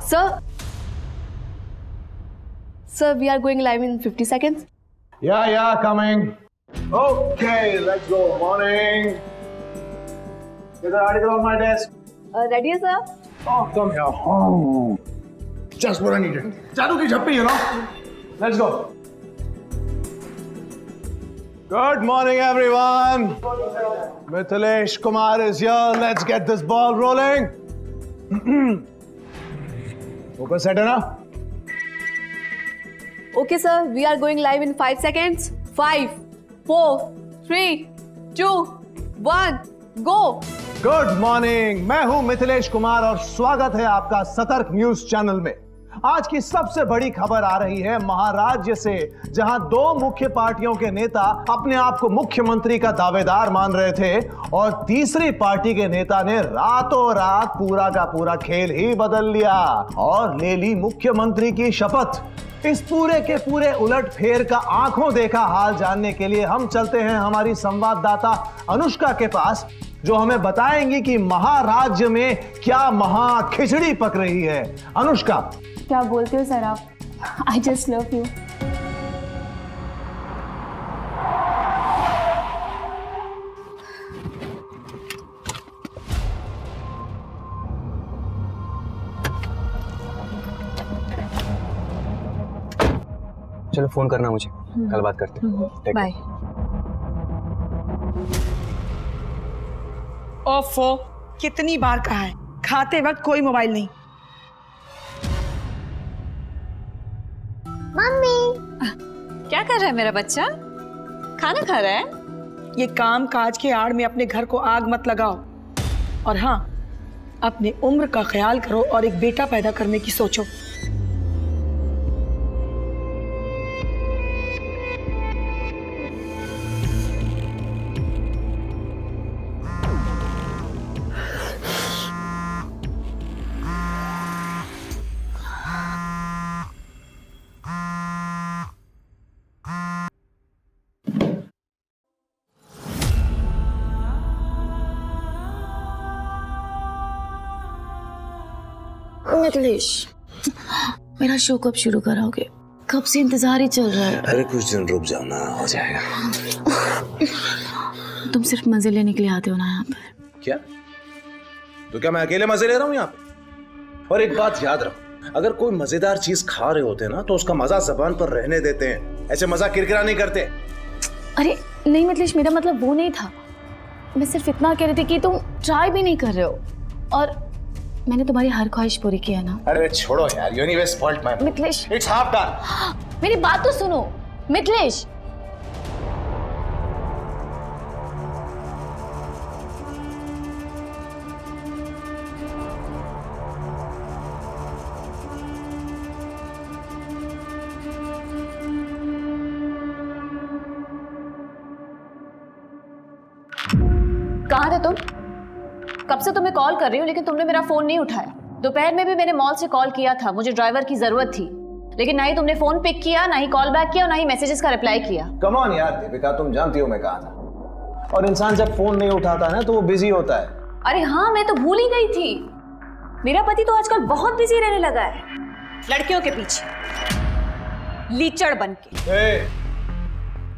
Sir, we are going live in 50 seconds. Yeah, coming. Okay, let's go. Morning. There's an article on my desk. Ready, sir? Oh, come here. Oh. Just what I needed. Jadoo ki jhappi, you know. Let's go. Good morning, everyone. Mithilesh Kumar is here. Let's get this ball rolling. Focus set enough. Okay, sir. We are going live in 5 seconds. 5, 4, 3, 2, 1, go. Good morning, मैं हूं मिथिलेश कुमार और स्वागत है आपका सतर्क news channel में। आज की सबसे बड़ी खबर आ रही है महाराज्य से, जहां दो मुख्य पार्टियों के नेता अपने आप को मुख्यमंत्री का दावेदार मान रहे थे और तीसरी पार्टी के नेता ने रातों रात पूरा का पूरा खेल ही बदल लिया और ले ली मुख्यमंत्री की शपथ। इस पूरे के पूरे उलट फेर का आंखों देखा हाल जानने के लिए हम चलते हैं हमारी संवाददाता अनुष्का के पास, जो हमें बताएंगी कि महाराज्य में क्या महा खिचड़ी पक रही है। अनुष्का, क्या बोलते हो सर आप? I just love you. चलो फोन करना मुझे, कल बात करते हैं। बाय। ओफो, कितनी बार कहा है खाते वक्त कोई मोबाइल नहीं। मम्मी, क्या कर रहा है मेरा बच्चा? खाना खा रहा है? ये काम काज के आड़ में अपने घर को आग मत लगाओ और हाँ, अपने उम्र का ख्याल करो और एक बेटा पैदा करने की सोचो। मिथिलेश, मेरा शो कब शुरू कराओगे? कब से इंतजार ही चल रहा है। अरे कुछ दिन रुक जाओ ना, हो जाएगा। तुम सिर्फ मजे लेने के लिए आते हो ना यहाँ पर? क्या? तो क्या मैं अकेले मजे ले रहा हूँ यहाँ पे? और एक बात याद रखो, अगर कोई मजेदार चीज खा रहे होते ना तो उसका मजा जबान पर रहने देते हैं, ऐसे मजा किरकिरा नहीं करते। अरे नहीं मिथिलेश, मेरा मतलब वो नहीं था। मैं सिर्फ इतना कह रही थी कि तुम ट्राई भी नहीं कर रहे हो और मैंने तुम्हारी हर ख्वाहिश पूरी की है ना। अरे छोड़ो यार, you anyway spoilt my mood. Mithilesh, It's half done. मेरी बात तो सुनो मिथिलेश। कहाँ थे तुम? कब से तुम्हें कॉल कर रही हूँ लेकिन तुमने मेरा फोन नहीं उठाया। दोपहर में भी मैंने मॉल से कॉल किया था, मुझे ड्राइवर की जरूरत थी, लेकिन ना ही तुमने फोन पिक किया, ना ही कॉल बैक किया और ना ही मैसेजेस का रिप्लाई किया। कम ऑन यार दीपिका, तुम जानती हो मैं कहा था। और इंसान जब फोन नहीं उठाता ना तो वो बिजी होता है। अरे हाँ, मैं तो भूल ही गई थी। मेरा पति तो आजकल बहुत बिजी रहने लगा है, लड़कियों के पीछे लीचड़ बन के।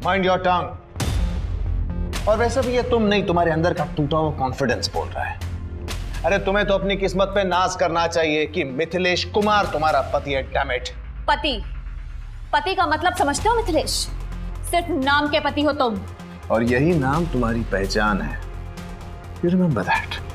Mind your tongue. और वैसे भी ये तुम नहीं, तुम्हारे अंदर का टूटा हुआ कॉन्फिडेंस बोल रहा है। अरे तुम्हें तो अपनी किस्मत पे नाज करना चाहिए कि मिथिलेश कुमार तुम्हारा पति है। Damn it. पति का मतलब समझते हो मिथिलेश? सिर्फ नाम के पति हो तुम। और यही नाम तुम्हारी पहचान है। You remember that.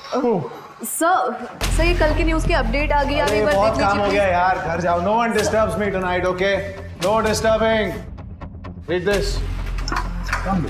सर ये कल की न्यूज़ की अपडेट आ गई, आप एक बार बहुत देख काम हो लीजिए गया please। यार, घर जाओ। No one disturbs me tonight, okay? No disturbing. Read this. Come.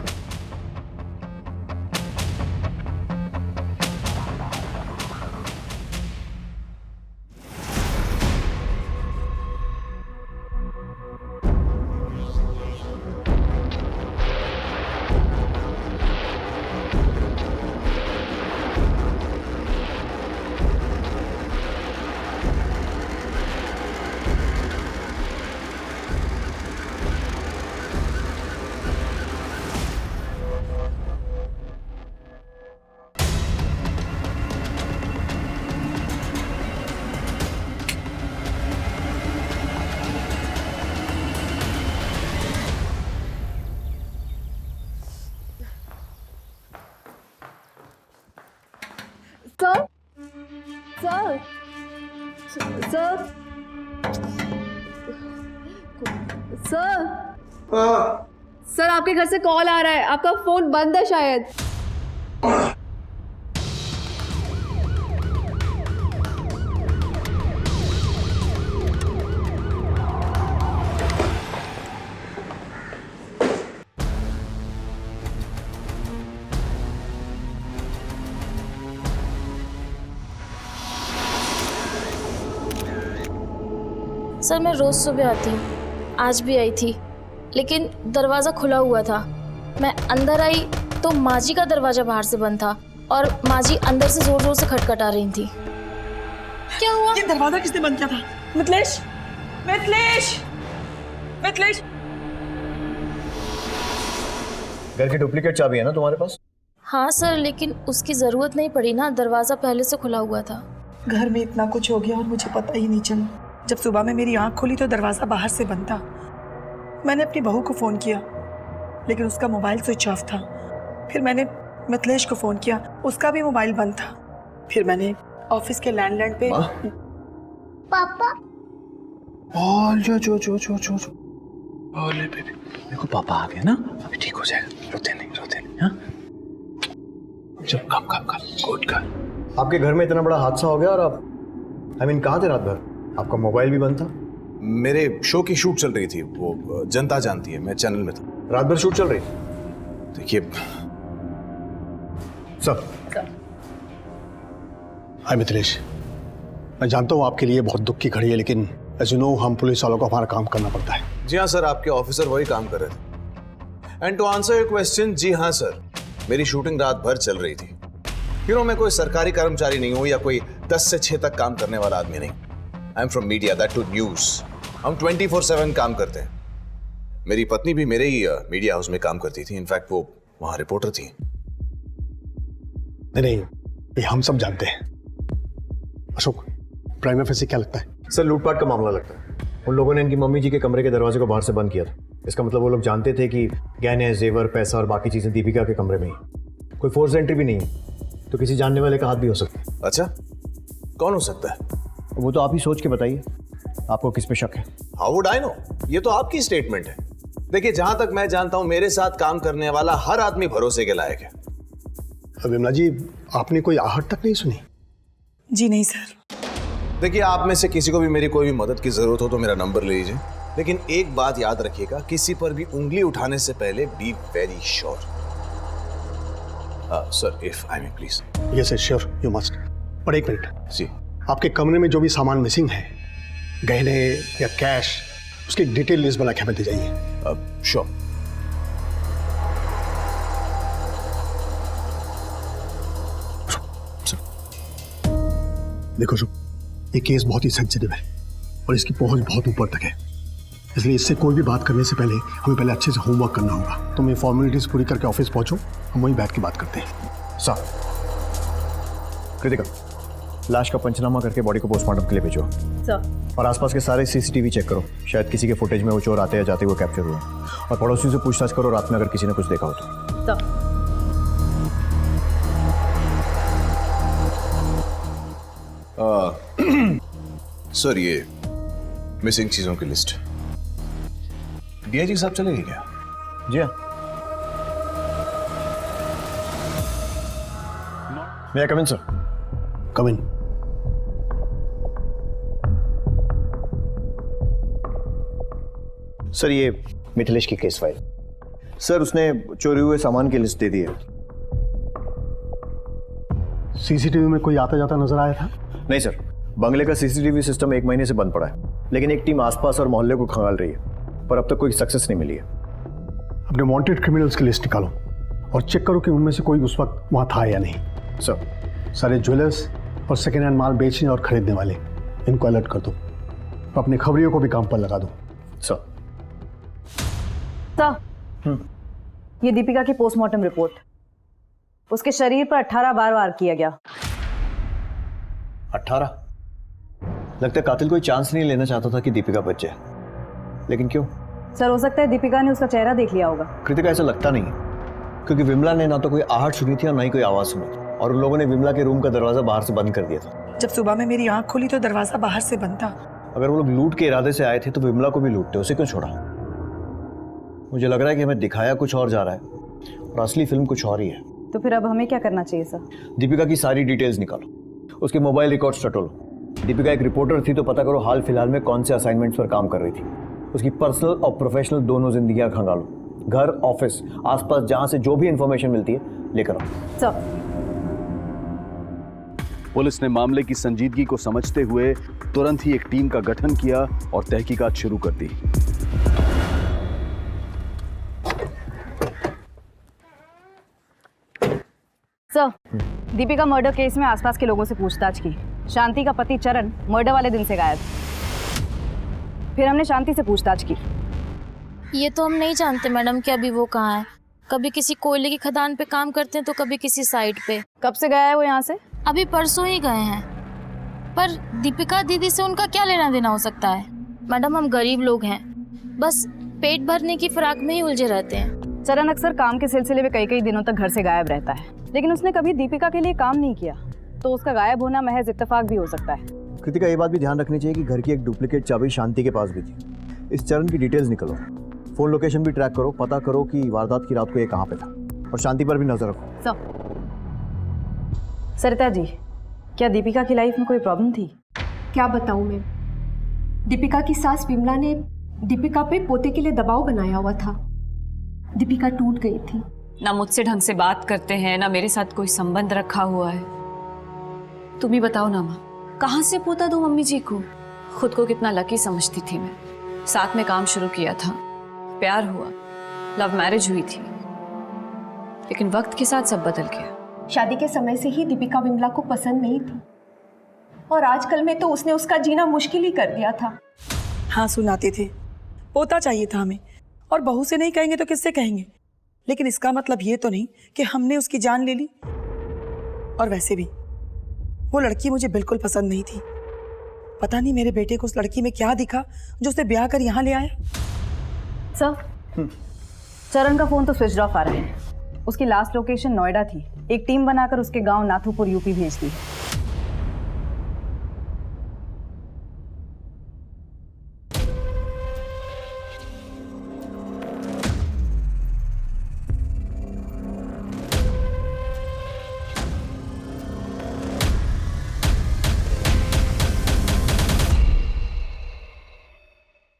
Sir sir sir sir sir आपके घर से कॉल आ रहा है, आपका फोन बंद है शायद। सर मैं रोज़ सुबह आती हूँ, आज भी आई थी, लेकिन दरवाज़ा खुला हुआ था। मैं अंदर आई तो माँ जी का दरवाज़ा बाहर से बंद था और माँ जी अंदर से ज़ोर ज़ोर से खटखटा रही थी। क्या हुआ? ये दरवाजा किसने बंद किया था? मिथिलेश, मिथिलेश, मिथिलेश। घर की डुप्लीकेट चाबी है ना तुम्हारे पास? हाँ सर, लेकिन उसकी ज़रूरत नहीं पड़ी ना, दरवाज़ा पहले से खुला हुआ था। घर में इतना कुछ हो गया और मुझे पता ही नहीं चला। जब सुबह में मेरी आंख खुली तो दरवाज़ा बाहर से बंद था। मैंने अपनी बहू को फ़ोन किया लेकिन उसका मोबाइल स्विच ऑफ था। फिर मैंने मिथिलेश को फ़ोन किया, उसका भी मोबाइल बंद था। फिर मैंने ऑफिस के लैंडलाइन पे पापा ओले बेबी, देखो पापा आ गए ना, अभी ठीक हो जाएगा। रोते नहीं हाँ? चल कम गुड कर। आपके घर में इतना बड़ा हादसा हो गया और आप कहाँ थे रात भर? आपका मोबाइल भी बंद था? मेरे शो की शूट चल रही थी, वो जनता जानती है, मैं चैनल में था। रात भर शूट चल रही? देखिए सब हाय मिथिलेश, मैं जानता हूँ आपके लिए बहुत दुख की घड़ी है, लेकिन एज यू नो हम पुलिस वालों को हमारा काम करना पड़ता है। जी हाँ सर, आपके ऑफिसर वही काम कर रहे थे। And to answer your question, जी हाँ सर, मेरी शूटिंग रात भर चल रही थी। मैं कोई सरकारी कर्मचारी नहीं हूँ या कोई 10 से 6 तक काम करने वाला आदमी नहीं। I am from media, that two news. हम 24/7 काम करते हैं। मेरी पत्नी भी मेरे ही मीडिया हाउस में काम करती थी, इनफैक्ट वो वहां रिपोर्टर थी। नहीं, ये हम सब जानते हैं। अशोक, प्राइमा फेसी क्या लगता है? सर लूटपाट का मामला लगता है। उन लोगों ने इनकी मम्मी जी के कमरे के दरवाजे को बाहर से बंद किया था। इसका मतलब वो लोग जानते थे कि गहने, जेवर, पैसा और बाकी चीजें दीपिका के कमरे में ही। कोई फोर्स एंट्री भी नहीं है, तो किसी जानने वाले का हाथ भी हो सकता है। अच्छा, कौन हो सकता है? वो तो आप ही सोच के बताइए, आपको किस पे शक है? How would I know? ये तो आपकी स्टेटमेंट है। देखिए, जहां तक मैं जानता हूं, मेरे साथ काम करने वाला हर आदमी भरोसे के लायक है। विमला जी, आपने कोई आहट तक नहीं सुनी? जी नहीं सर। देखिए, आप में से किसी को भी मेरी कोई भी मदद की जरूरत हो तो मेरा नंबर ले लीजिए, लेकिन एक बात याद रखिएगा, किसी पर भी उंगली उठाने से पहले be very sure. Sir, if I may please. Yes sure, you must. पर एक मिनट जी, आपके कमरे में जो भी सामान मिसिंग है, गहने या कैश, उसकी डिटेल लिस्ट बना के हमें दे जाइए। श्योर। देखो शुभ, ये केस बहुत ही सेंसिटिव है और इसकी पहुंच बहुत ऊपर तक है, इसलिए इससे कोई भी बात करने से पहले हमें पहले अच्छे से होमवर्क करना होगा। तुम ये फॉर्मेलिटीज पूरी करके ऑफिस पहुंचो, हम वहीं बैठ के बात करते हैं। सर, कृतिका, लाश का पंचनामा करके बॉडी को पोस्टमार्टम के लिए भेजो। सर और आसपास के सारे सीसीटीवी चेक करो, शायद किसी के फुटेज में वो चोर आते या जाते हुए कैप्चर हुए। और पड़ोसियों से पूछताछ करो, रात में अगर किसी ने कुछ देखा हो तो। सर, ये मिसिंग चीजों की लिस्ट डीआईजी साहब चलेंगे क्या? जी हाँ। मैं कम इन सर। कम इन। सर ये मिथिलेश की केस फाइल। सर उसने चोरी हुए सामान की लिस्ट दे दी है। सीसीटीवी में कोई आता जाता नजर आया था? नहीं सर, बंगले का सीसीटीवी सिस्टम 1 महीने से बंद पड़ा है, लेकिन एक टीम आसपास और मोहल्ले को खंगाल रही है, पर अब तक कोई सक्सेस नहीं मिली है। अपने वांटेड क्रिमिनल्स की लिस्ट निकालो और चेक करो कि उनमें से कोई उस वक्त वहां था या नहीं। सर सारे ज्वेलर्स और सेकेंड हैंड माल बेचने और खरीदने वाले, इनको अलर्ट कर दो। अपने खबरियों को भी काम पर लगा दो। सर सर, ये दीपिका की पोस्टमार्टम रिपोर्ट। उसके शरीर पर 18 बार वार किया गया। 18? लगता है कातिल कोई चांस नहीं लेना चाहता था कि दीपिका बच जाए, लेकिन क्यों? सर, हो सकता है दीपिका ने उसका चेहरा देख लिया होगा। कृतिका ऐसा लगता नहीं है, क्योंकि विमला ने ना तो कोई आहट सुनी थी और ना ही कोई आवाज सुनी थी, और उन लोगों ने विमला के रूम का दरवाजा बाहर से बंद कर दिया था। जब सुबह में मेरी आंख खुली तो दरवाजा बाहर से बंद था। अगर वो लोग लूट के इरादे से आए थे तो विमला को भी लूटते, उसे क्यों छोड़ा? मुझे लग रहा है कि हमें दिखाया कुछ और जा रहा है और असली फिल्म कुछ और ही है। तो फिर अब हमें क्या करना चाहिए सर? दीपिका की सारी डिटेल्स निकालो, उसके मोबाइल रिकॉर्ड्स टटोलो। दीपिका एक रिपोर्टर थी तो पता करो हाल फिलहाल में कौन से असाइनमेंट्स पर काम कर रही थी। उसकी पर्सनल और प्रोफेशनल दोनों जिंदगियां खंगालो, घर, ऑफिस, आसपास जहां से जो भी इंफॉर्मेशन मिलती है लेकर आओ। सर, पुलिस ने मामले की संजीदगी को समझते हुए तुरंत ही एक टीम का गठन किया और तहकीकात शुरू कर दी। सर, दीपिका मर्डर केस में आसपास के लोगों से पूछताछ की। शांति का पति चरण मर्डर वाले दिन से गायब। फिर हमने शांति से पूछताछ की। ये तो हम नहीं जानते मैडम कि अभी वो कहाँ है। कभी किसी कोयले की खदान पे काम करते हैं तो कभी किसी साइट पे। कब से गया है वो यहाँ से? अभी परसों ही गए हैं। पर दीपिका दीदी से उनका क्या लेना देना हो सकता है? मैडम, हम गरीब लोग हैं, बस पेट भरने की फिराक में ही उलझे रहते हैं। चरण अक्सर काम के सिलसिले में कई दिनों तक घर से गायब रहता है, लेकिन उसने कभी दीपिका के लिए काम नहीं किया, तो उसका गायब होना महज इत्तेफाक भी हो सकता है। कृतिका, ये बात भी ध्यान रखनी चाहिए कि घर की एक डुप्लीकेट चाबी शांति के पास भी थी। इस चरण की डिटेल्स निकालो, फोन लोकेशन भी ट्रैक करो, पता करो कि वारदात की रात को ये कहाँ पे था, और शांति पर भी नजर रखो। सरिता जी, क्या दीपिका की लाइफ में कोई प्रॉब्लम थी? क्या बताऊं मैं? दीपिका की सास विमला ने दीपिका पे पोते के लिए दबाव बनाया हुआ था। दीपिका टूट गई थी। ना मुझसे ढंग से बात करते हैं, ना मेरे साथ कोई संबंध रखा हुआ है। तुम ही बताओ ना माँ, कहाँ से पोता दूं मम्मी जी को? खुद को कितना लकी समझती थी मैं। साथ में काम शुरू किया था, प्यार हुआ, लव मैरिज हुई थी, लेकिन वक्त के साथ सब बदल गया। शादी के समय से ही दीपिका विमला को पसंद नहीं थी, और आजकल में तो उसने उसका जीना मुश्किल ही कर दिया था। हाँ, सुनाते थे पोता चाहिए था हमें, और बहू से नहीं कहेंगे तो किससे कहेंगे? लेकिन इसका मतलब ये तो नहीं कि हमने उसकी जान ले ली। और वैसे भी वो लड़की मुझे बिल्कुल पसंद नहीं थी। पता नहीं मेरे बेटे को उस लड़की में क्या दिखा जो उसे ब्याह कर यहाँ ले आया। सर, चरण का फोन तो स्विच ऑफ आ रहा है। उसकी लास्ट लोकेशन नोएडा थी। एक टीम बनाकर उसके गांव नाथुपुर यूपी भेज दी।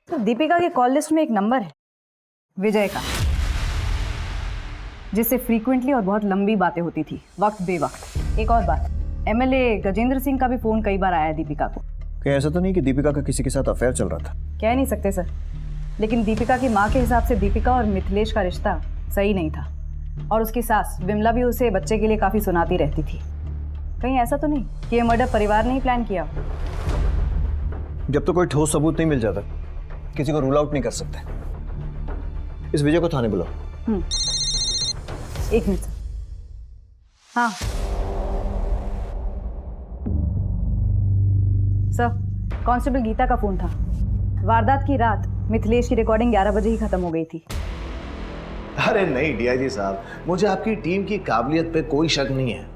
दीपिका के कॉल लिस्ट में एक नंबर है, विजय का, जिससे फ्रीक्वेंटली और बहुत लंबी बातें होती थी, वक्त बेवक्त। एक और बात, एमएलए गजेंद्र सिंह का भी फोन कई बार आया दीपिका को। कहीं ऐसा तो नहीं कि दीपिका का किसी के साथ अफेयर चल रहा था? कह नहीं सकते सर, लेकिन दीपिका की माँ के हिसाब से दीपिका और मिथिलेश का रिश्ता सही नहीं था, और उसकी सास विमला भी उसे बच्चे के लिए काफी सुनाती रहती थी। कहीं ऐसा तो नहीं कि ये मर्डर परिवार ने ही प्लान किया? जब तो कोई ठोस सबूत नहीं मिल जाता, किसी को रूल आउट नहीं कर सकते। इस विजय को थाने बुलाओ। एक मिनट। हाँ सर, कांस्टेबल गीता का फोन था। वारदात की रात मिथिलेश की रिकॉर्डिंग 11 बजे ही खत्म हो गई थी। अरे नहीं डीआईजी साहब, मुझे आपकी टीम की काबिलियत पे कोई शक नहीं है,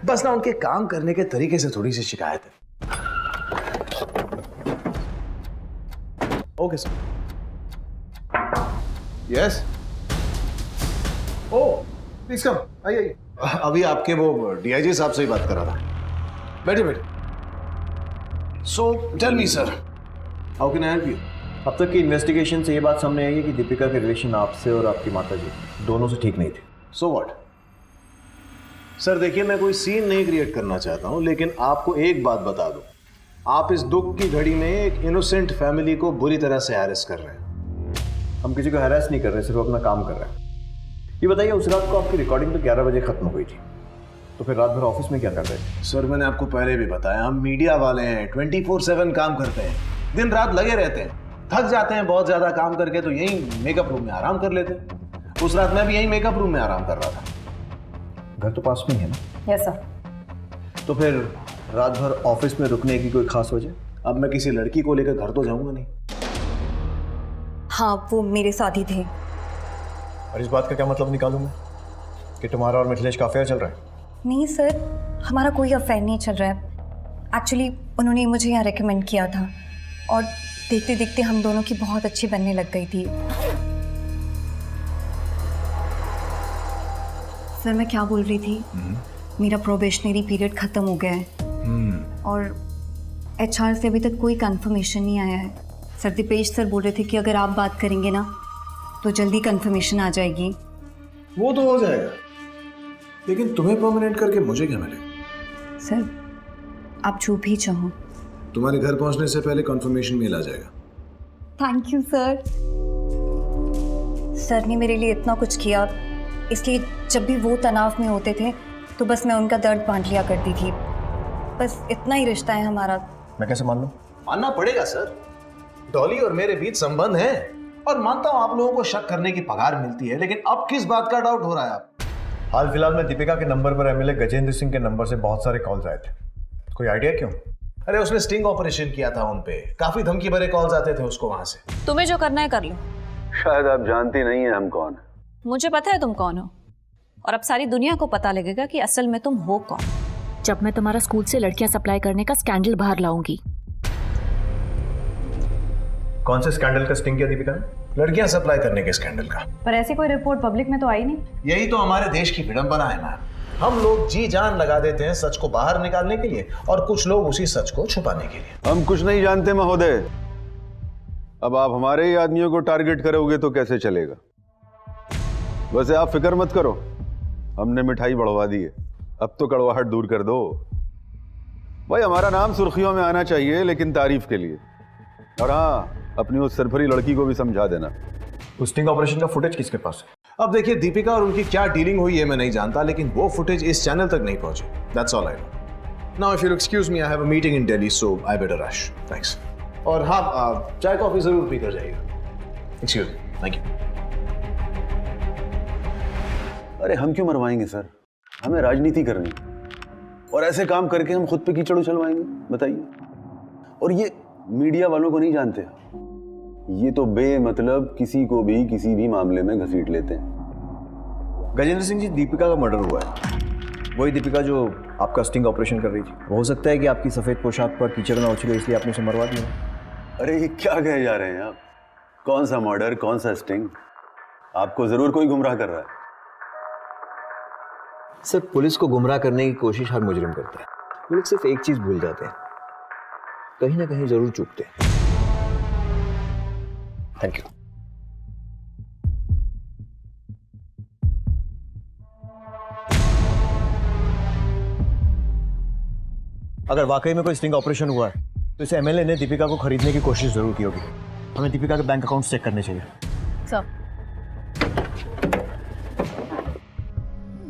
बस ना उनके काम करने के तरीके से थोड़ी सी शिकायत है। Okay sir. Yes. Oh please come, आइए। अभी आपके वो डीआईजी साहब से ही बात कर रहा था। बैठे बैठे। So tell me sir, how can I help you? अब तक की इन्वेस्टिगेशन से ये बात सामने आई है कि दीपिका के रिलेशन आपसे और आपकी माता जी दोनों से ठीक नहीं थे। So what? सर देखिए, मैं कोई सीन नहीं क्रिएट करना चाहता हूं, लेकिन आपको एक बात बता दूं, आप इस दुख की घड़ी में एक इनोसेंट फैमिली को बुरी तरह से हैरेस कर रहे हैं। हम किसी को हैरेस नहीं कर रहे, सिर्फ अपना काम कर रहे हैं। ये बताइए, उस रात को आपकी रिकॉर्डिंग तो 11 बजे खत्म हुई थी, तो फिर रात भर ऑफिस में क्या कर रहे थे? सर मैंने आपको पहले भी बताया, हम मीडिया वाले हैं, 24/7 काम करते हैं, दिन रात लगे रहते हैं, थक जाते हैं बहुत ज्यादा काम करके, तो यही मेकअप रूम में आराम कर लेते हैं। उस रात मैं भी यही मेकअप रूम में आराम कर रहा था। घर तो पास में ही है ना? Yes sir. तो फिर रात भर ऑफिस में रुकने की कोई खास वजह? अब मैं किसी लड़की को लेकर घर तो जाऊंगा नहीं। हाँ, वो मेरे साथ ही थे। और इस बात का क्या मतलब निकालूं मैं कि तुम्हारा और मिथिलेश का अफेयर चल रहा है? नहीं सर, हमारा कोई अफेयर नहीं चल रहा है। एक्चुअली उन्होंने मुझे यहाँ रेकमेंड किया था और देखते देखते हम दोनों की बहुत अच्छी बनने लग गई थी। सर मैं क्या बोल रही थी, मेरा प्रोबेशनरी पीरियड ख़त्म हो गया है और HR से अभी तक कोई कंफर्मेशन नहीं आया है। सर दीपेश सर बोल रहे थे कि अगर आप बात करेंगे ना तो जल्दी कंफर्मेशन आ जाएगी। वो तो हो जाएगा, लेकिन तुम्हें परमानेंट करके मुझे क्या मिलेगा? सर आप जो भी चाहो। तुम्हारे घर पहुंचने से पहले कंफर्मेशन मेल आ जाएगा। Thank you sir. सर ने मेरे लिए इतना कुछ किया, इसलिए जब भी वो तनाव में होते थे तो बस मैं उनका दर्द बांट लिया करती थी। बस इतना ही रिश्ता है हमारा। मैं कैसे मान लूं? मानना पड़ेगा सर, डॉली और मेरे बीच संबंध है, और मानता हूं आप लोगों को शक करने की पगार मिलती है, लेकिन अब किस बात का डाउट हो रहा है आप? हाल फिलहाल में दीपिका के नंबर पर MLA गजेंद्र सिंह के नंबर से बहुत सारे कॉल्स आए थे। कोई आइडिया क्यों? अरे उसने स्टिंग ऑपरेशन किया था उन पे, काफी धमकी भरे कॉल्स आते थे उसको वहां से। तुम्हें जो करना है कर लो। शायद आप जानती नहीं है हम कौन है। मुझे पता है तुम कौन हो, और अब सारी दुनिया को पता लगेगा कि असल में तुम हो कौन। जब मैं तुम्हारा स्कूल से लड़कियां सप्लाई करने का स्कैंडल बाहर लाऊंगी। कौन से स्कैंडल का स्टिंग किया दीपिका ने? लड़कियां सप्लाई करने के स्कैंडल का। पर ऐसी कोई रिपोर्ट पब्लिक में तो आई नहीं। यही तो हमारे देश की विडंबना है मैम। हम लोग जी जान लगा देते हैं सच को बाहर निकालने के लिए, और कुछ लोग उसी सच को छुपाने के लिए। हम कुछ नहीं जानते महोदय। अब आप हमारे ही आदमियों को टारगेट करोगे तो कैसे चलेगा? वैसे आप फिक्र मत करो, हमने मिठाई बढ़वा दी है, अब तो कड़वाहट दूर कर दो। भाई हमारा नाम सुर्खियों में आना चाहिए, लेकिन तारीफ के लिए। और हाँ, अपनी उस सरफरी लड़की को भी समझा देना। उस स्टिंग ऑपरेशन का फुटेज किसके पास है? अब देखिए, दीपिका और उनकी क्या डीलिंग हुई है मैं नहीं जानता, लेकिन वो फुटेज इस चैनल तक नहीं पहुंची। That's all I know. Now if you excuse me, I have a meeting in Delhi, so I better rush. Thanks. और हाँ, चाय कॉफी जरूर पी कर जाइएगा। Excuse me. Thank you. अरे हम क्यों मरवाएंगे सर, हमें राजनीति करनी, और ऐसे काम करके हम खुद पे कीचड़ उछलवाएंगे, बताइए। और ये मीडिया वालों को नहीं जानते, ये तो बेमतलब किसी को भी किसी भी मामले में घसीट लेते हैं। गजेंद्र सिंह जी, दीपिका का मर्डर हुआ है, वही दीपिका जो आपका स्टिंग ऑपरेशन कर रही थी। हो सकता है कि आपकी सफेद पोशाक पर कीचड़ ना उछले, इसलिए आपने उसे मरवा दिया। अरे ये क्या कहे जा रहे हैं आप? कौन सा मर्डर, कौन सा स्टिंग? आपको जरूर कोई गुमराह कर रहा है। सिर्फ पुलिस को गुमराह करने की कोशिश हर मुजरिम करता है। वो लोग सिर्फ एक चीज भूल जाते हैं, कहीं ना कहीं जरूर चूकते हैं। Thank you. अगर वाकई में कोई स्टिंग ऑपरेशन हुआ है तो इसे MLA ने दीपिका को खरीदने की कोशिश जरूर की होगी। हमें दीपिका के बैंक अकाउंट चेक करने चाहिए। सर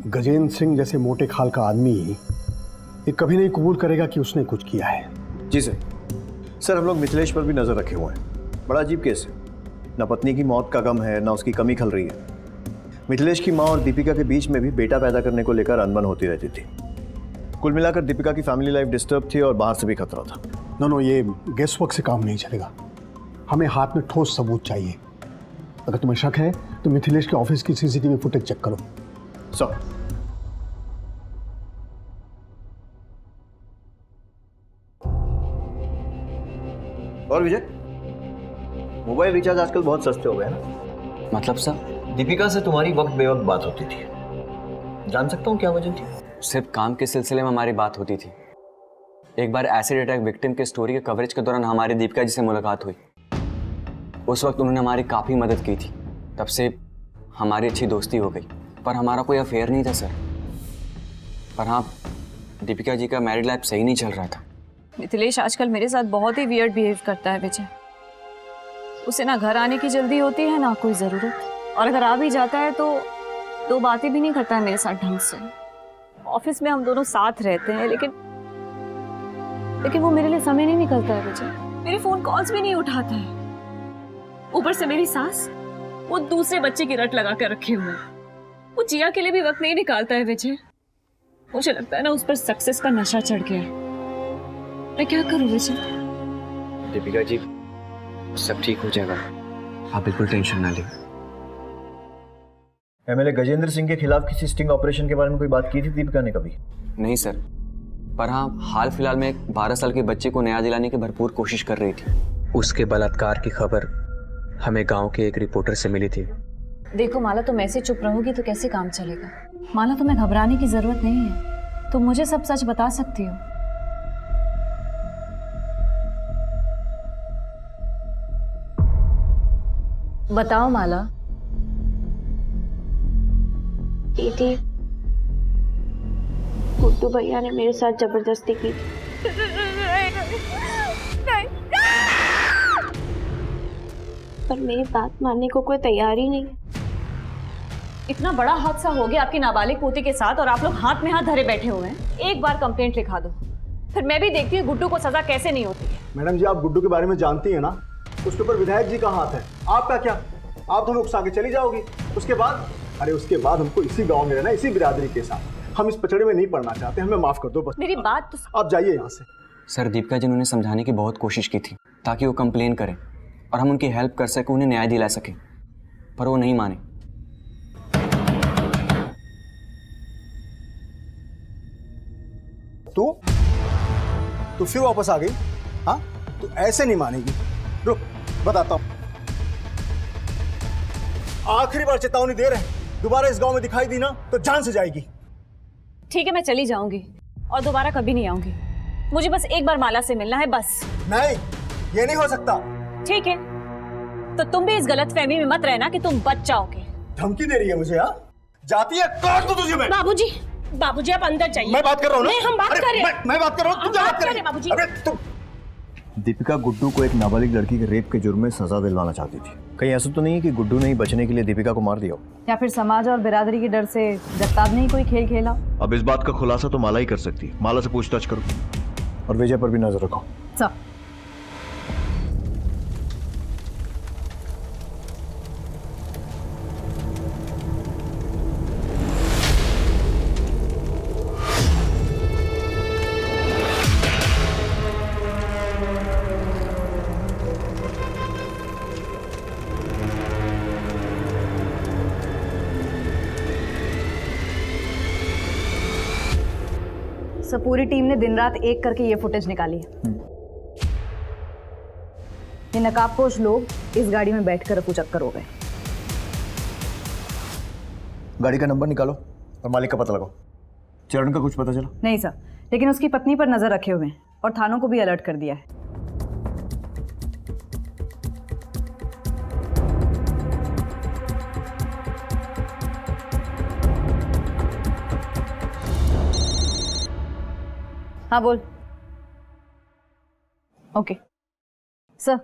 गजेंद्र सिंह जैसे मोटे खाल का आदमी ये कभी नहीं कबूल करेगा कि उसने कुछ किया है। जी सर, हम लोग मिथिलेश पर भी नजर रखे हुए हैं। बड़ा अजीब केस है, ना पत्नी की मौत का गम है, ना उसकी कमी खल रही है। मिथिलेश की माँ और दीपिका के बीच में भी बेटा पैदा करने को लेकर अनबन होती रहती थी। कुल मिलाकर दीपिका की फैमिली लाइफ डिस्टर्ब थी और बाहर से भी खतरा था। नो, ये गेस वर्क से काम नहीं चलेगा। हमें हाथ में ठोस सबूत चाहिए। अगर तुम्हें शक है तो मिथिलेश के ऑफिस की CCTV फुटेज चेक करो। सर, और विजय, मोबाइल रिचार्ज आजकल बहुत सस्ते हो गए हैं ना? मतलब सर? दीपिका से तुम्हारी वक्त बेवक्त बात होती थी, जान सकता हूँ क्या वजह थी? सिर्फ काम के सिलसिले में हमारी बात होती थी। एक बार एसिड अटैक विक्टिम के स्टोरी के कवरेज के दौरान हमारी दीपिका जी से मुलाकात हुई। उस वक्त उन्होंने हमारी काफ़ी मदद की थी। तब से हमारी अच्छी दोस्ती हो गई, पर हमारा कोई अफेयर नहीं था सर। पर हाँ, दीपिका जी का मैरिड लाइफ सही नहीं चल रहा था। मिथिलेश आजकल मेरे साथ बहुत ही वियर्ड बिहेव करता है विजय। उसे ना घर आने की जल्दी होती है ना कोई ज़रूरत, और अगर आ भी जाता है तो दो बातें भी नहीं करता है मेरे साथ ढंग से। ऑफिस में हम दोनों साथ रहते हैं, लेकिन वो मेरे लिए समय नहीं निकलता है विजय। मेरे फोन कॉल्स भी नहीं उठाता है। ऊपर से मेरी सास वो दूसरे बच्चे की रट लगा कर रखे हुए हैं। वो जिया के लिए भी वक्त नहीं निकालता है विजय। मुझे लगता है ना उस पर सक्सेस का नशा चढ़ गया है। मैं क्या करूं विजय? दीपिका जी, सब ठीक हो जाएगा, आप बिल्कुल टेंशन ना लें। एमएलए गजेंद्र सिंह के खिलाफ किसी स्टिंग ऑपरेशन के बारे में कोई बात की थी दीपिका ने कभी? नहीं सर, पर हाँ, हाल फिलहाल में एक 12 साल के बच्चे को न्याय दिलाने की भरपूर कोशिश कर रही थी। उसके बलात्कार की खबर हमें गांव के एक रिपोर्टर से मिली थी। देखो माला, तुम ऐसे चुप रहोगी तो कैसे काम चलेगा? माला, तुम्हें घबराने की जरूरत नहीं है। तुम मुझे सब सच बता सकती हो। बताओ माला। दीदी, गुड्डू भैया ने मेरे साथ जबरदस्ती की। पर मेरी बात मानने को कोई तैयार ही नहीं। इतना बड़ा हादसा हो गया आपकी नाबालिग पोती के साथ और आप लोग हाथ में हाथ धरे बैठे हुए हैं। एक बार कंप्लेंट लिखा दो, फिर मैं भी देखती हूँ गुड्डू को सजा कैसे नहीं होती है। मैडम जी, आप गुड्डू के बारे में जानती हैं ना, उसके ऊपर विधायक जी का हाथ है। आपका क्या? आप तो हमें उकसा के चली जाओगी। उसके बाद हमको इसी गांव में रहना, इसी बिरादरी के साथ। हम इस पचड़े में नहीं पड़ना चाहते, हमें माफ कर दो बस। मेरी बात तो आप जाइए यहाँ से। सर, दीपिका जी ने समझाने की बहुत कोशिश की थी ताकि वो कंप्लेन करें और हम उनकी हेल्प कर सकें, उन्हें न्याय दिला सकें, पर वो नहीं माने। तू फिर वापस आ गई? हाँ, तू ऐसे नहीं मानेगी। रुक, बताता हूँ। आखिरी बार चेतावनी दे रहे हैं, दोबारा इस गांव में दिखाई दी ना तो जान से जाएगी। ठीक है, मैं चली जाऊंगी और दोबारा कभी नहीं आऊंगी। मुझे बस एक बार माला से मिलना है, बस। नहीं, ये नहीं हो सकता। ठीक है, तो तुम भी इस गलतफहमी में मत रहना कि तुम बच जाओगे। धमकी दे रही है मुझे? हाँ, जाती है, काट दो तुझे मैं। बाबूजी आप अंदर जाइए। मैं बात कर रहा हूँ ना। नहीं, हम बात कर रहे हैं। मैं बात कर रहा हूँ, तुम क्या बात कर रही? बाबूजी। अबे तुम। दीपिका गुड्डू को एक नाबालिग लड़की के रेप के जुर्म में सजा दिलवाना चाहती थी। कहीं ऐसा तो नहीं है कि गुड्डू ने ही बचने के लिए दीपिका को मार दिया हो? या फिर समाज और बिरादरी के डर से जगताब ने ही कोई खेल खेला? अब इस बात का खुलासा तो माला ही कर सकती है। माला से पूछताछ करो और विजय पर भी नजर रखो। सब सब पूरी टीम ने दिन रात एक करके ये फुटेज निकाली है। ये नकाबपोश लोग इस गाड़ी में बैठकर अपू चक्कर हो गए। गाड़ी का नंबर निकालो और मालिक का पता लगाओ। चरण का कुछ पता चला? नहीं सर, लेकिन उसकी पत्नी पर नजर रखे हुए हैं और थानों को भी अलर्ट कर दिया है। हाँ बोल। ओके सर,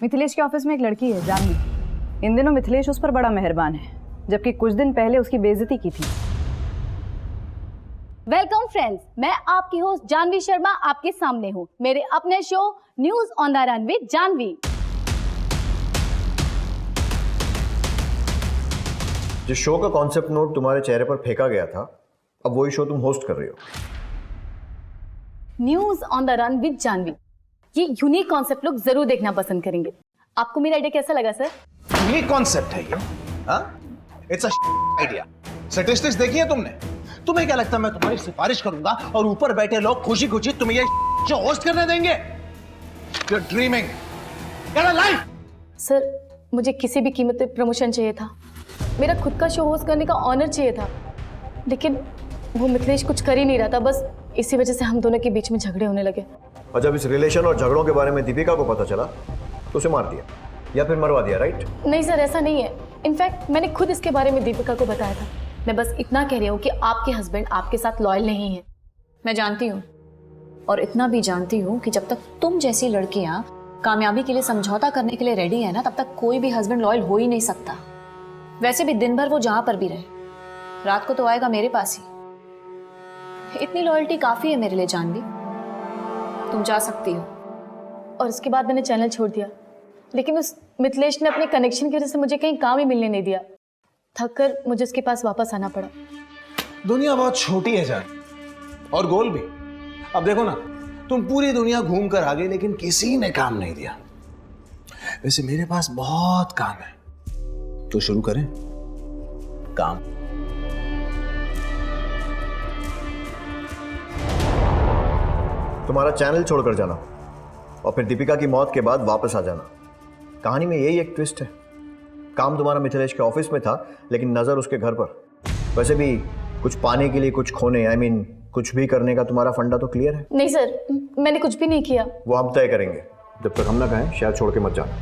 मिथिलेश के ऑफिस में एक लड़की है जानवी। इन दिनों मिथिलेश उस पर बड़ा मेहरबान है, जबकि कुछ दिन पहले उसकी बेइज्जती की थी। वेलकम फ्रेंड्स, मैं आपकी होस्ट जानवी शर्मा आपके सामने हूँ मेरे अपने show news on the run with Janvi. जिस शो का कॉन्सेप्ट नोट तुम्हारे चेहरे पर फेंका गया था, अब वही शो तुम होस्ट कर रही हो। News on the run with Janvi, ये यूनिक कॉन्सेप्ट लोग जरूर देखना पसंद करेंगे। आपको मेरा आइडिया कैसा लगा सर? यूनिक कॉन्सेप्ट है ये। हाँ, इट्स अ आइडिया। स्टैटिस्टिक्स देखी है तुमने? तुम्हें क्या लगता है मैं तुम्हारी सिफारिश करूंगा और ऊपर बैठे लोग खुशी खुशी तुम्हें ये शो होस्ट करने देंगे? You're dreaming. Get a life. Sir, मुझे किसी भी कीमत पे प्रमोशन चाहिए था। मेरा खुद का शो होस्ट करने का ऑनर चाहिए था, लेकिन वो मिथिलेश कुछ कर ही नहीं रहा था, बस इसी वजह से हम दोनों के बीच में झगड़े होने लगे। और जब इस रिलेशन और झगड़ों के बारे में दीपिका को पता चला तो उसे मार दिया या फिर मरवा दिया, राइट? नहीं सर, ऐसा नहीं है। इनफैक्ट मैंने खुद इसके बारे में दीपिका को बताया था। मैं बस इतना कह रही हूँ कि आपके हस्बैंड आपके साथ लॉयल नहीं है। मैं जानती हूँ, और इतना भी जानती हूँ कि जब तक तुम जैसी लड़कियां कामयाबी के लिए समझौता करने के लिए रेडी है ना, तब तक कोई भी हस्बैंड लॉयल हो ही नहीं सकता। वैसे भी दिन भर वो जहां पर भी रहे, रात को तो आएगा मेरे पास ही। इतनी लॉयल्टी काफी है मेरे लिए जानवी, तुम जा सकती हो। और उसके बाद मैंने चैनल छोड़ दिया, लेकिन उस मिथिलेश ने अपने कनेक्शन की वजह से मुझे कहीं काम ही मिलने नहीं दिया। थक कर मुझे उसके पास वापस आना पड़ा। दुनिया बहुत छोटी है जान, और गोल भी। अब देखो ना, तुम पूरी दुनिया घूम कर आ गए लेकिन किसी ने काम नहीं दिया। वैसे मेरे पास बहुत काम है, तो शुरू करें काम। तुम्हारा चैनल छोड़कर जाना और फिर दीपिका की मौत के बाद वापस आ जाना। कहानी में यही एक ट्विस्ट है। काम तुम्हारा मिथिलेश के ऑफिस में था, लेकिन नजर उसके घर पर। वैसे भी कुछ पाने के लिए कुछ खोने, I mean, कुछ भी करने का तुम्हारा फंडा तो क्लियर है? नहीं सर, मैंने कुछ भी नहीं किया। वो हम तय करेंगे, जब तक हम ना कहें शहर छोड़ के मत जाना।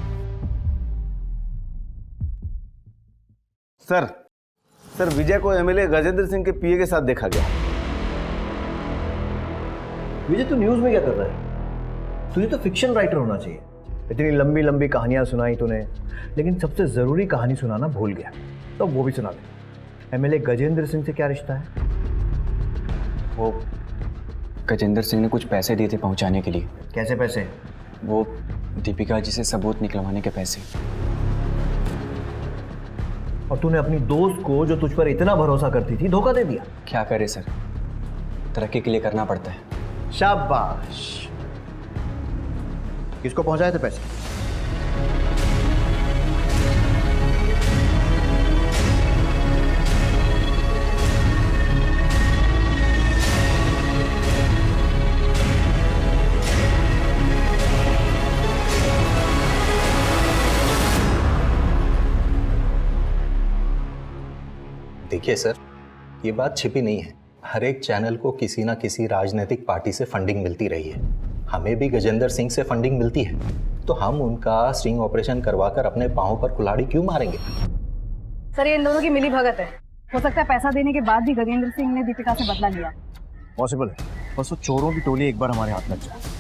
सर विजय को एमएलए गजेंद्र सिंह के पीए के साथ देखा गया। विजय, तू न्यूज में क्या कर रहा है? तुझे तो फिक्शन राइटर होना चाहिए। इतनी लंबी लंबी कहानियां सुनाई तूने, लेकिन सबसे जरूरी कहानी सुनाना भूल गया। तो वो भी सुना दे। एमएलए गजेंद्र सिंह से क्या रिश्ता है? वो गजेंद्र सिंह ने कुछ पैसे दिए थे पहुंचाने के लिए। कैसे पैसे? वो दीपिका जी से सबूत निकलवाने के पैसे। और तूने अपनी दोस्त को, जो तुझ पर इतना भरोसा करती थी, धोखा दे दिया। क्या करे सर, तरक्की के लिए करना पड़ता है। शाबाश। किसको पहुंचाए थे पैसे? देखिए सर, ये बात छिपी नहीं है। हर एक चैनल को किसी ना किसी राजनीतिक पार्टी से फंडिंग मिलती रही है। हमें भी गजेंद्र सिंह से फंडिंग मिलती है, तो हम उनका स्टिंग ऑपरेशन करवाकर अपने पांव पर कुल्हाड़ी क्यों मारेंगे? सर, ये इन दोनों की मिली भगत है। हो सकता है पैसा देने के बाद भी गजेंद्र सिंह ने दीपिका से बदला लिया। पॉसिबल है, बस वो चोरों की टोली एक बार हमारे हाथ लग जाए।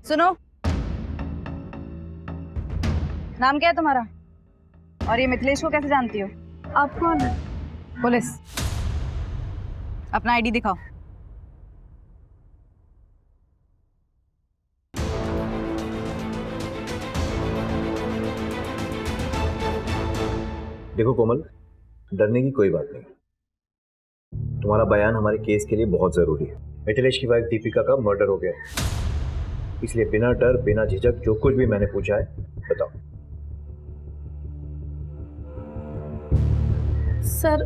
सुनो, नाम क्या है तुम्हारा? और ये मिथिलेश को कैसे जानती हो? आप कौन है? पुलिस। अपना आईडी दिखाओ। देखो कोमल, डरने की कोई बात नहीं। तुम्हारा बयान हमारे केस के लिए बहुत जरूरी है। मिथिलेश की वाइफ दीपिका का मर्डर हो गया, इसलिए बिना डर बिना झिझक जो कुछ भी मैंने पूछा है बताओ। सर,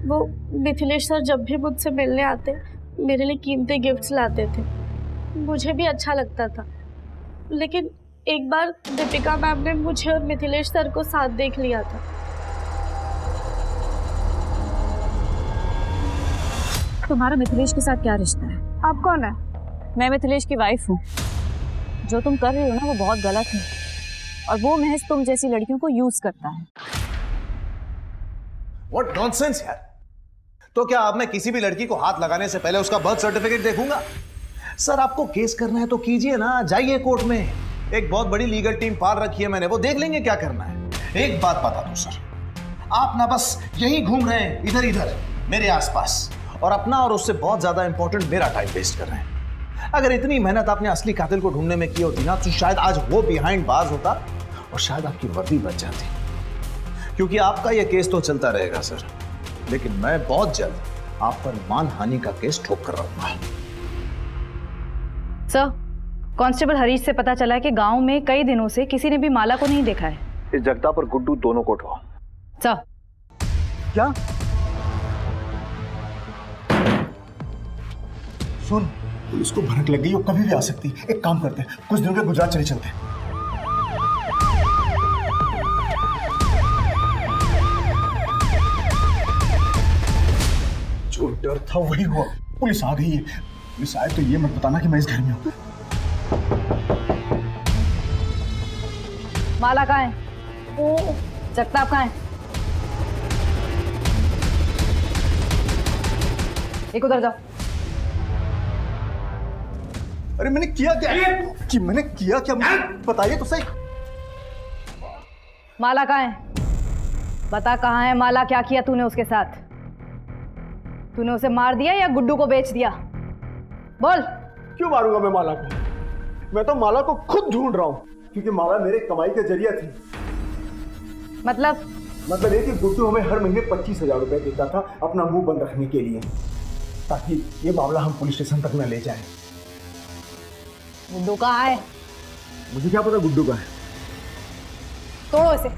वो मिथिलेश सर जब भी मुझसे मिलने आते मेरे लिए कीमती गिफ्ट्स लाते थे। मुझे भी अच्छा लगता था, लेकिन एक बार दीपिका मैम ने मुझे और मिथिलेश सर को साथ देख लिया था। तुम्हारा मिथिलेश के साथ क्या रिश्ता है? आप कौन है? मैं मिथिलेश की वाइफ हूँ। जो तुम कर रही हो ना वो बहुत गलत है, और वो महज तुम जैसी लड़कियों को यूज करता है। What nonsense यार। तो क्या अब मैं किसी भी लड़की को हाथ लगाने से पहले उसका बर्थ सर्टिफिकेट देखूंगा? सर आपको केस करना है तो कीजिए ना, जाइए कोर्ट में। एक बहुत बड़ी लीगल टीम पाल रखी है मैंने, वो देख लेंगे क्या करना है। एक बात बता दूं सर, आप ना बस यहीं घूम रहे हैं इधर इधर मेरे आसपास, और अपना और उससे बहुत ज्यादा इंपॉर्टेंट मेरा टाइम वेस्ट कर रहे हैं। अगर इतनी मेहनत आपने असली कातिल को ढूंढने में की होती ना, तो शायद आज वो बिहाइंड बाज होता और शायद आपकी वर्दी बच जाती। क्योंकि आपका यह केस तो चलता रहेगा सर, लेकिन मैं बहुत जल्द आप पर मानहानि का केस ठोक कर रहूंगा। सर, कांस्टेबल हरीश से पता चला है कि गांव में कई दिनों से किसी ने भी माला को नहीं देखा है। इस जगदाप और गुड्डू दोनों को उठाओ। सर। क्या? सुन, पुलिस को भनक लग गई, वो कभी भी आ सकती। एक काम करते हैं, कुछ दिनों के गुजरात चले चलते हैं। जो डर था वही हुआ, पुलिस आ गई है। पुलिस आए तो ये मत बताना कि मैं इस घर में हूं। माला कहाँ है? जगताप कहाँ है? एक उधर जाओ। अरे मैंने किया क्या? मैंने किया क्या? मुझे बताइए तो सही। माला कहाँ है? बता कहाँ है माला? क्या किया तूने उसके साथ? तूने उसे मार दिया या गुड्डू को बेच दिया? बोल। क्यों मारूंगा मैं माला को? मैं तो माला को खुद ढूंढ रहा हूँ, क्योंकि माला मेरे कमाई का जरिया थी। मतलब ये कि गुड्डू हमें हर महीने 25,000 रुपए देता था अपना मुंह बंद रखने के लिए, ताकि ये मामला हम पुलिस स्टेशन तक न ले जाएं। गुड्डू कहाँ है? मुझे क्या पता गुड्डू कहाँ है? तोड़ो इसे।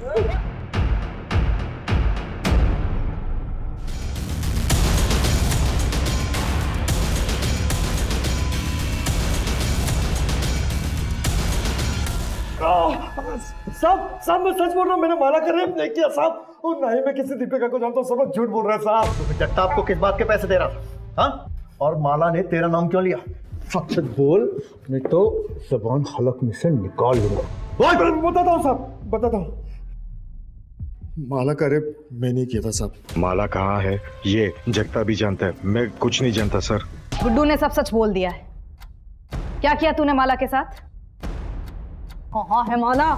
साहब मैं सच बोल रहा हूँ, मैंने माला का रेप नहीं किया साहब, और ना ही मैं किसी दीपिका को जानता हूँ। सब लोग झूठ बोल रहे हैं साहब। तो जगताप को किस बात के पैसे दे रहा था? हाँ? और माला ने तेरा नाम क्यों लिया? सच बोल, नहीं तो ज़बान हलक में से निकाल लूंगा। बताता हूँ साहब, बताता हूँ। माला का रेप मैं नहीं किया था साहब। माला कहाँ है ये जगता भी जानता है, मैं कुछ नहीं जानता सर। गुड्डू ने सब सच बोल दिया है। क्या किया तूने माला के साथ? कहाँ है माला?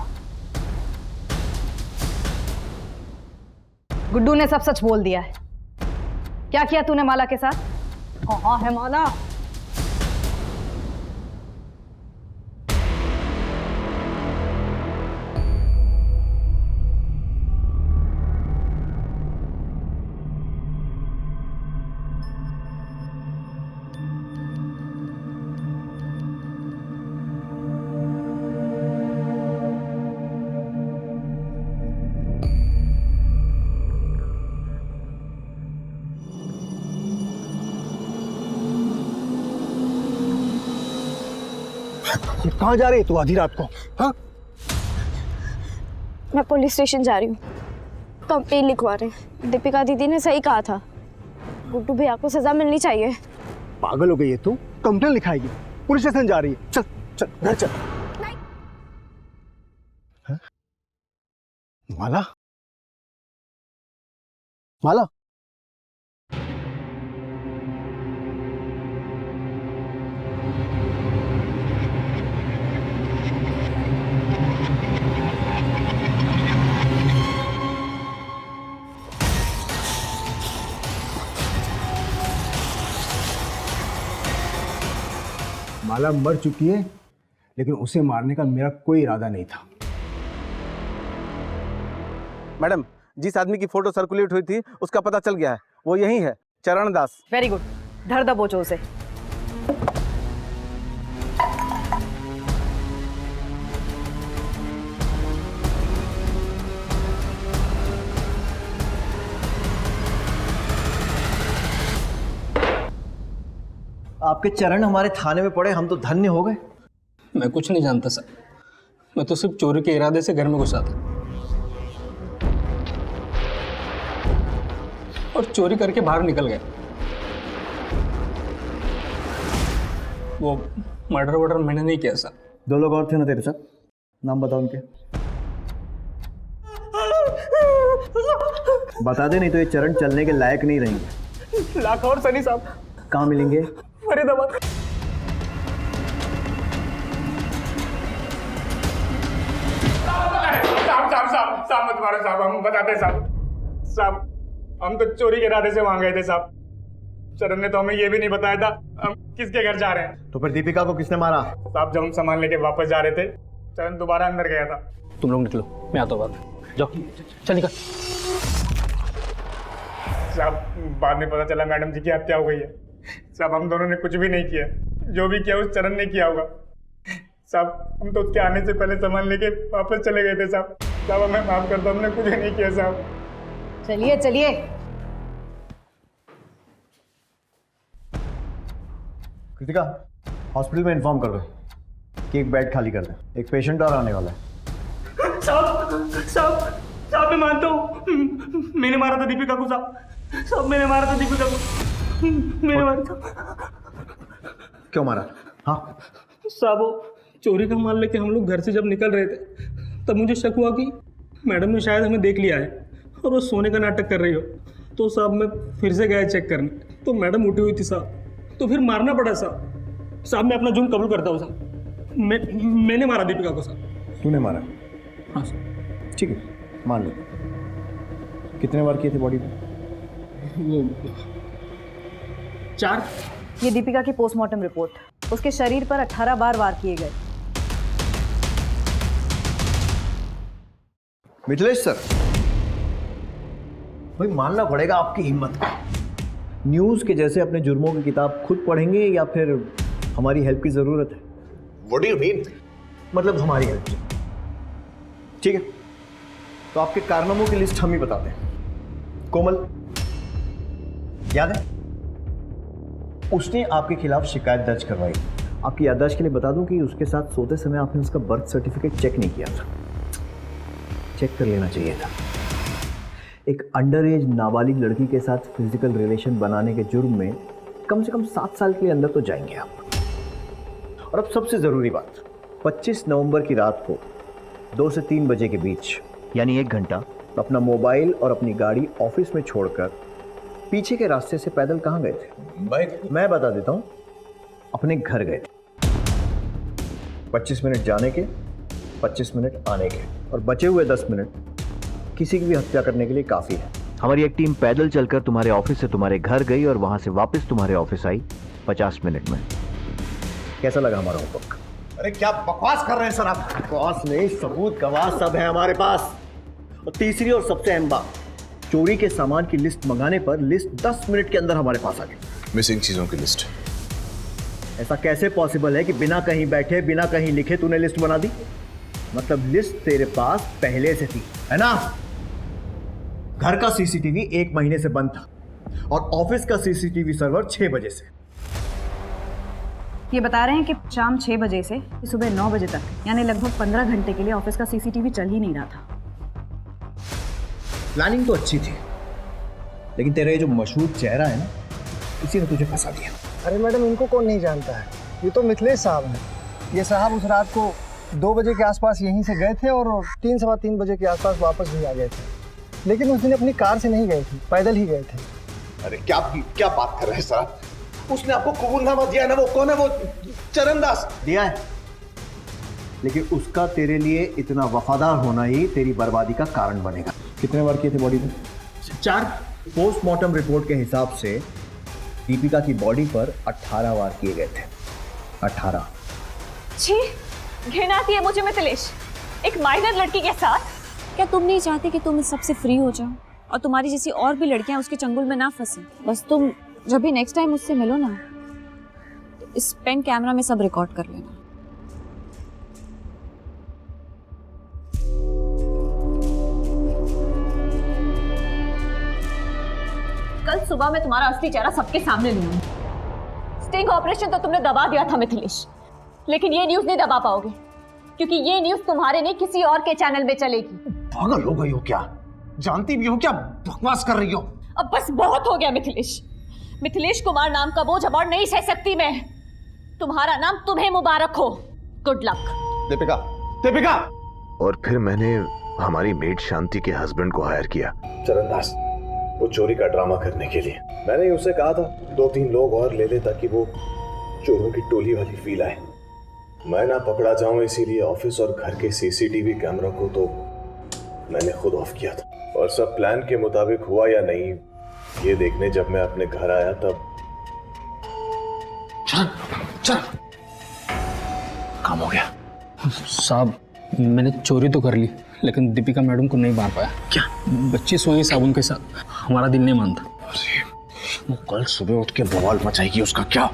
गुड्डू ने सब सच बोल दिया है। क्या किया तूने माला के साथ? कहाँ है माला? कहाँ जा रही है तू आधी रात को? हाँ? मैं पुलिस स्टेशन जा रही हूँ, कंप्लेन लिखवा रहे हैं। दीपिका दीदी ने सही कहा था, गुड्डू भैया को सजा मिलनी चाहिए। पागल हो गई है तू? कंप्लेन लिखाएगी? पुलिस स्टेशन जा रही है? चल चल घर चल। हाँ? माला? माला? माला मर चुकी है, लेकिन उसे मारने का मेरा कोई इरादा नहीं था। मैडम, जिस आदमी की फोटो सर्कुलेट हुई थी उसका पता चल गया है, वो यही है, चरण दास। वेरी गुड, धर दबोचो उसे। आपके चरण हमारे थाने में पड़े, हम तो धन्य हो गए। मैं कुछ नहीं जानता सर, मैं तो सिर्फ चोरी के इरादे से घर में घुसा था और चोरी करके बाहर निकल गया। वो मर्डर वर्डर मैंने नहीं किया सर। 2 लोग और थे ना तेरे साथ, नाम बताओ उनके। बता दे, नहीं तो ये चरण चलने के लायक नहीं रहेंगे। लाखौर सनी साहब। कहाँ मिलेंगे? फरीदाबाद। साहब मत मारो साहब, हम बताते साहब, हम तो चोरी के इरादे से वहां गए थे साहब। चरण ने तो हमें ये भी नहीं बताया था हम किसके घर जा रहे हैं। तो फिर दीपिका को किसने मारा? साहब जब हम सामान लेके वापस जा रहे थे, चरण दोबारा अंदर गया था। तुम लोग निकलो, मैं आता हूँ बाद में। जाओ, चल निकल। साहब बाद में पता चला मैडम जी की हत्या हो गई है। साहब हम दोनों ने कुछ भी नहीं किया, जो भी किया उस चरण ने किया होगा। साहब हम तो उसके आने से पहले सामान लेके वापस चले गए थे साहब। साहब हमें माफ कर दो, हमने कुछ नहीं किया साहब। चलिए चलिए। कृतिका, हॉस्पिटल में इन्फॉर्म कर दो कि एक बेड खाली कर दे, एक पेशेंट और आने वाला है। साहब मैं मानता हूँ, मैंने मारा था दीपिका को साहब, मैंने मारा था दीपिका को, मैंने मारा था। क्यों मारा? हाँ साहब वो चोरी का माल लेके हम लोग घर से जब निकल रहे थे, तब मुझे शक हुआ कि मैडम ने शायद हमें देख लिया है और वो सोने का नाटक कर रही हो। तो साहब मैं फिर से गया चेक करने, तो मैडम उठी हुई थी साहब, तो फिर मारना पड़ा साहब। साहब मैं अपना जुर्म कबूल करता हूँ साहब, मैंने मारा दीपिका को साहब। तूने मारा? हाँ सर। ठीक है, मान लो। कितने बार किए थे बॉडी पे? वो 4। ये दीपिका की पोस्टमार्टम रिपोर्ट। उसके शरीर पर 18 बार वार किए गए। मिथिलेश सर, भाई मानना पड़ेगा आपकी हिम्मत को। न्यूज के जैसे अपने जुर्मों की किताब खुद पढ़ेंगे या फिर हमारी हेल्प की जरूरत है? What do you mean? मतलब हमारी हेल्प। ठीक है, तो आपके कारनामों की लिस्ट हम ही बताते हैं। कोमल, याद है? उसने आपके खिलाफ शिकायत दर्ज करवाई। आपकी याददाश्त के लिए बता दूं कि उसके साथ सोते समय आपने उसका बर्थ सर्टिफिकेट चेक नहीं किया था। चेक कर लेना चाहिए था। एक अंडर एज नाबालिग लड़की के साथ फिजिकल रिलेशन बनाने के जुर्म में कम से कम 7 साल के लिए अंदर तो जाएंगे आप। और अब सबसे ज़रूरी बात, 25 नवंबर की रात को 2 से 3 बजे के बीच, यानी 1 घंटा, अपना मोबाइल और अपनी गाड़ी ऑफिस में छोड़कर पीछे के रास्ते से पैदल कहाँ गए थे? मैं बता देता हूँ, अपने घर गए थे। 25 मिनट जाने के, 25 मिनट आने के, और बचे हुए 10 मिनट किसी की भी हत्या करने के लिए काफ़ी है। हमारी एक टीम पैदल चलकर तुम्हारे ऑफिस से तुम्हारे घर गई और वहाँ से वापस तुम्हारे ऑफिस आई 50 मिनट में। कैसा लगा हमारा होमवर्क? अरे क्या बकवास कर रहे हैं सर आप? बकवास नहीं, सबूत गवाह सब है हमारे पास। और तीसरी और सबसे अहम बात, चोरी के सामान की लिस्ट मंगाने पर लिस्ट 10 मिनट के अंदर हमारे पास आ गई। मिसिंग चीजों की लिस्ट। ऐसा कैसे पॉसिबल है कि बिना कहीं बैठे, बिना कहीं लिखे तूने लिस्ट बना दी? मतलब लिस्ट तेरे पास पहले से थी, है ना? घर का सीसीटीवी 1 महीने से बंद था और ऑफिस का सीसीटीवी सर्वर 6 बजे से। ये बता रहे हैं कि शाम 6 बजे से सुबह 9 बजे तक, यानी लगभग 15 घंटे के लिए ऑफिस का सीसीटीवी चल ही नहीं रहा था। प्लानिंग तो अच्छी थी, लेकिन तेरा ये जो मशहूर चेहरा है ना, इसी ने तुझे फंसा दिया। अरे मैडम, इनको कौन नहीं जानता है? ये तो मिथिलेश साहब हैं। ये साहब उस रात को 2 बजे के आसपास यहीं से गए थे और 3 सवा 3 बजे के आसपास वापस भी आ गए थे। लेकिन उस दिन अपनी कार से नहीं गए थे, पैदल ही गए थे। अरे क्या बात कर रहे हैं सर आप? उसने आपको कबूलनामा दिया है ना? वो कौन है? वो चरण दास दिया है, लेकिन उसका तेरे लिए इतना वफादार होना ही तेरी बर्बादी का कारण बनेगा। कितने बार किए थे बॉडी पे? 4। पोस्टमार्टम रिपोर्ट के हिसाब से दीपिका की बॉडी पर 18 वार किए गए थे। 18। छी, घिन आती है मुझे मिथिलेश, एक माइनर लड़की के साथ। क्या तुम नहीं चाहती कि तुम इस सबसे फ्री हो जाओ और तुम्हारी जैसी और भी लड़कियां उसके चंगुल में ना फंसे? बस तुम जब भी नेक्स्ट टाइम उससे मिलो ना, तो इस पेन कैमरा में सब रिकॉर्ड कर लेना। कल सुबह मैं तुम्हारा असली चेहरा सबके सामने लूंगी। स्टिंग ऑपरेशन तो तुमने दबा दिया था मिथिलेश, लेकिन ये न्यूज नहीं दबा पाओगे, क्योंकि ये न्यूज तुम्हारे नहीं किसी और के चैनल में चलेगी। पागल हो गई हो क्या? जानती भी हो क्या बकवास कर रही हो? अब बस बहुत हो गया मिथिलेश। मिथिलेश कुमार नाम का बोझ अब और नहीं सह सकती मैं। तुम्हारा नाम तुम्हें मुबारक हो। Good luck. दीपिका, दीपिका। और फिर मैंने हमारी मेड शांति के हस्बैंड को हायर किया, चरणदास, वो चोरी का ड्रामा करने के लिए। मैंने उसे कहा था 2-3 लोग और ले ले ताकि वो चोरों की टोली वाली फील आए। मैं ना पकड़ा जाऊं इसीलिए ऑफिस और घर के सीसीटीवी कैमरा को तो मैंने खुद ऑफ किया था। और सब प्लान के मुताबिक हुआ या नहीं ये देखने जब मैं अपने घर आया तब चल काम हो गया। साहब मैंने चोरी तो कर ली लेकिन दीपिका मैडम को नहीं मार पाया। क्या? बच्ची सोई साबुन के साथ, हमारा दिल नहीं मानता। अरे वो कल सुबह उठ के बवाल मचाएगी, उसका क्या?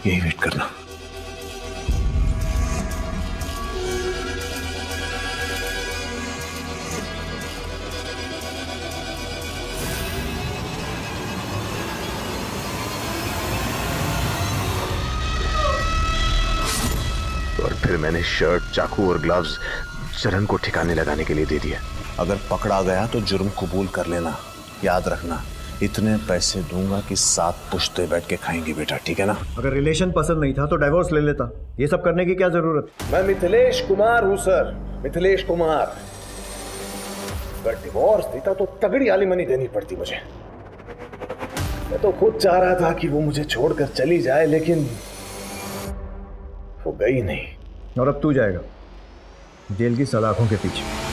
यही वेट करना। और फिर मैंने शर्ट, चाकू और ग्लव्स चरण को ठिकाने लगाने के लिए दे दिया। अगर पकड़ा गया तो जुर्म कबूल कर लेना। याद रखना, इतने पैसे दूंगा कि 7 पुश्ते बैठ के खाएंगे बेटा, ठीक है ना? अगर रिलेशन पसंद नहीं था तो डाइवोर्स ले लेता, ये सब करने की क्या जरूरत? मैं मिथिलेश कुमार हूं सर, मिथिलेश कुमार। अगर डिवोर्स देता तो तगड़ी आलिमनी देनी पड़ती मुझे। मैं तो खुद चाह रहा था कि वो मुझे छोड़कर चली जाए, लेकिन वो गई नहीं। और अब तू जाएगा जेल की सलाखों के पीछे।